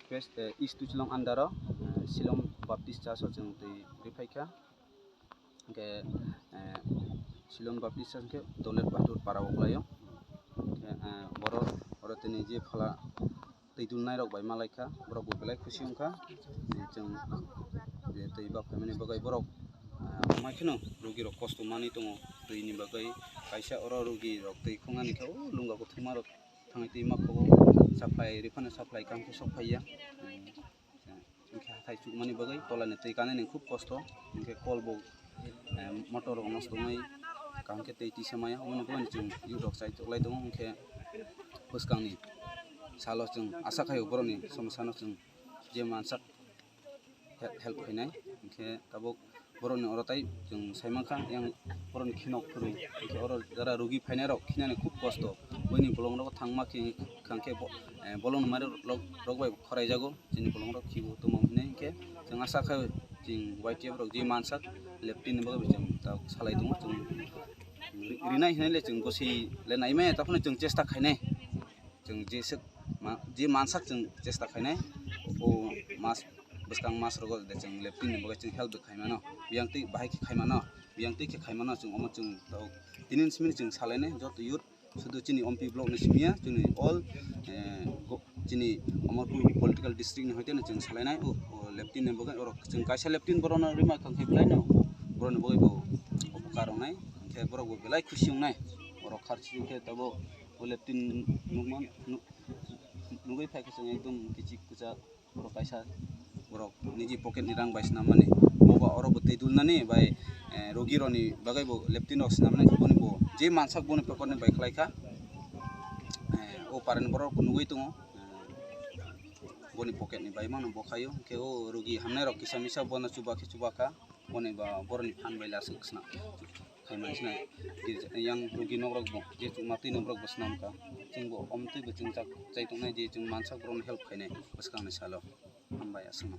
west east to Shillong andaro Shillong Baptist Church jeng tei rifaika ke Shillong Baptist Church ke Dolet Batur Parawoklayo ke boro tini je phala tei dulnai rok bai malaika borok bo belai khushi ongkha jeng je tei bak family bagai borok makhino rogi rok kosto mani tongo tei ni bagai kaisa oro rogi rok tei khongani khe lunga ko thuma rok thangai tei makho supply refund supply kam ke sokphaiya ingkhe hathai chukmani bagai tolani tei kanani khub kosto ingkhe kol bo motor rok nosto ngai kam ke tei tisamaya omo bo chung yurok chai toklai tongo ingkhe bwskangni salo chung asa khaio boroni somosano chung je mansak help khainai ingkhe tabuk boroni orotai chung saimangkha yang boroni khinok phuru ingkhe oro jara rogi phainai rok khinani khub kosto boini bolong rok thangma khangkhe bolong mari rok bai khoraijago jini bolong rok khibo tongmo hinai ingkhe chung asa khaio jing YTF rok je mansak leptin ni bagai chung ta salai tongo chung rinai hinai le chung gosi le naimai taphone chung chesta khainai chung je mansak chung chesta khainai o mas bwskang mas rogo de chung leptin ni bagai chung help khaimano biyang tei bahai khe khaimano biyang tei khe khaimano chung omo chung tau tinin smini chung salainai joto youth sudu chini ompi block ni simia chini all chini Amarpur political district ni hoite chung salainai o leptin ni bagai orok chung kaisa leptin borona rima khangkhe blaino boroni bagai bo upokar ongnai ingkhe borok bo belai khushi ongnai borok kharchi khe tabo o leptin nugui phaikhe chung ekdom kichik kuchak borok kaisa borok niji pocket ni rang bai snamani boba oro bo tei dulnani bai rogi roni bagai bo leptin rok snamnai boni bo je mansak boni pocket ni bai khlaikha o paren borok nugui tongo boni pocket ni bai mano bokhayo ke o rogi hamnai rok kisa misa bona chubaka boni ba boroni phan bai lasuk sna khaimai sna yang rogi nogrok bo je chumati nogrok bo snamka chungbo omtui bo chungchak chai tongnai je chung mansak borok help khainai bwskang ni salo hambai asama।